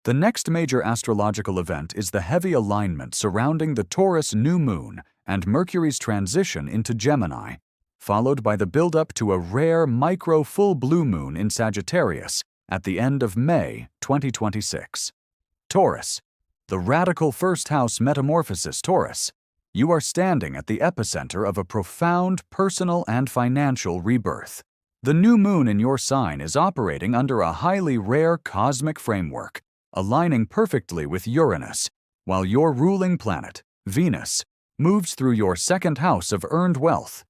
The next major astrological event is the heavy alignment surrounding the Taurus new moon and Mercury's transition into Gemini, followed by the buildup to a rare micro full blue moon in Sagittarius at the end of May 2026. Taurus, the radical first house metamorphosis Taurus. You are standing at the epicenter of a profound personal and financial rebirth. The new moon in your sign is operating under a highly rare cosmic framework, aligning perfectly with Uranus, while your ruling planet, Venus, moves through your second house of earned wealth.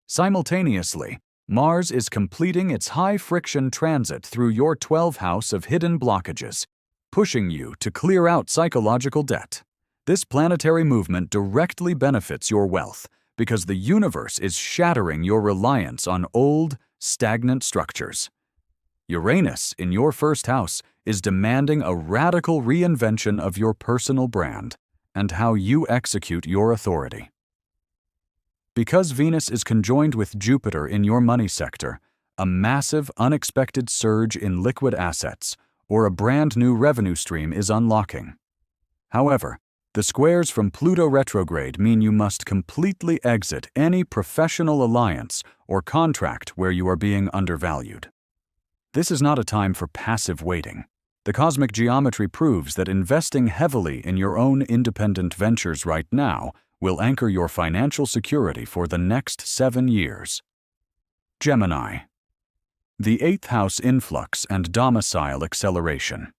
Simultaneously, Mars is completing its high-friction transit through your 12th house of hidden blockages, pushing you to clear out psychological debt. This planetary movement directly benefits your wealth because the universe is shattering your reliance on old, stagnant structures. Uranus, in your first house, is demanding a radical reinvention of your personal brand and how you execute your authority. Because Venus is conjoined with Jupiter in your money sector, a massive, unexpected surge in liquid assets or a brand new revenue stream is unlocking. However, the squares from Pluto retrograde mean you must completely exit any professional alliance or contract where you are being undervalued. This is not a time for passive waiting. The cosmic geometry proves that investing heavily in your own independent ventures right now will anchor your financial security for the next 7 years. Gemini. The 8th house influx and domicile acceleration.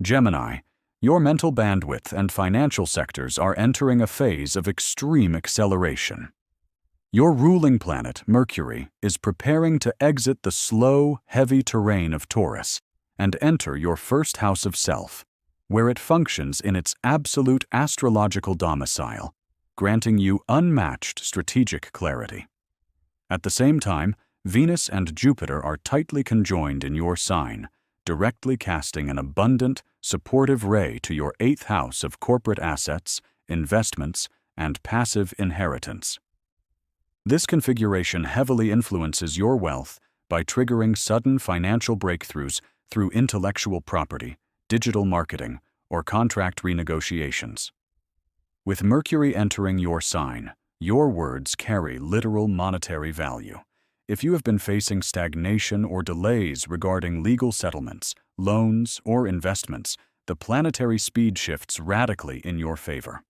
Gemini, your mental bandwidth and financial sectors are entering a phase of extreme acceleration. Your ruling planet, Mercury, is preparing to exit the slow, heavy terrain of Taurus and enter your first house of self, where it functions in its absolute astrological domicile, granting you unmatched strategic clarity. At the same time, Venus and Jupiter are tightly conjoined in your sign, directly casting an abundant, supportive ray to your 8th house of corporate assets, investments, and passive inheritance. This configuration heavily influences your wealth by triggering sudden financial breakthroughs through intellectual property, digital marketing, or contract renegotiations. With Mercury entering your sign, your words carry literal monetary value. If you have been facing stagnation or delays regarding legal settlements, loans, or investments, the planetary speed shifts radically in your favor.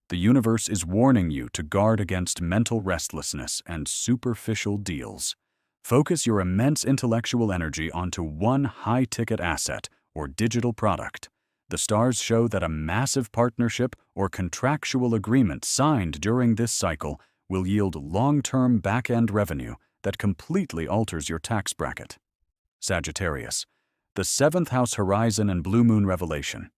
The universe is warning you to guard against mental restlessness and superficial deals. Focus your immense intellectual energy onto one high-ticket asset or digital product. The stars show that a massive partnership or contractual agreement signed during this cycle will yield long-term back-end revenue that completely alters your tax bracket. Sagittarius, the 7th house horizon and blue moon revelation.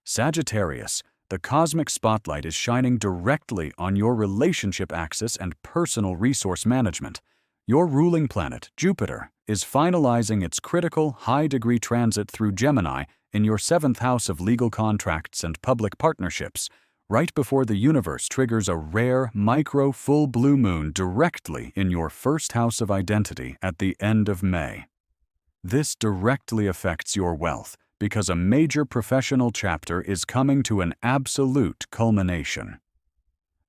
Sagittarius, the cosmic spotlight is shining directly on your relationship axis and personal resource management. Your ruling planet, Jupiter, is finalizing its critical high-degree transit through Gemini in your 7th house of legal contracts and public partnerships, right before the universe triggers a rare micro full blue moon directly in your 1st house of identity at the end of May. This directly affects your wealth because a major professional chapter is coming to an absolute culmination.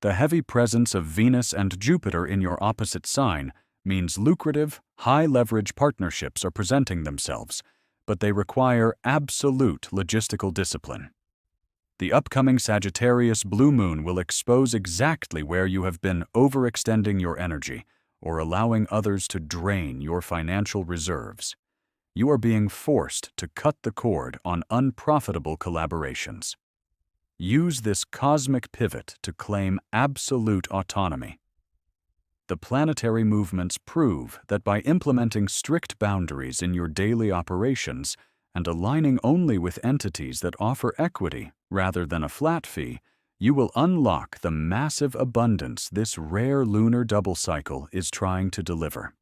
The heavy presence of Venus and Jupiter in your opposite sign means lucrative, high-leverage partnerships are presenting themselves, but they require absolute logistical discipline. The upcoming Sagittarius blue moon will expose exactly where you have been overextending your energy or allowing others to drain your financial reserves. You are being forced to cut the cord on unprofitable collaborations. Use this cosmic pivot to claim absolute autonomy. The planetary movements prove that by implementing strict boundaries in your daily operations and aligning only with entities that offer equity rather than a flat fee, you will unlock the massive abundance this rare lunar double cycle is trying to deliver.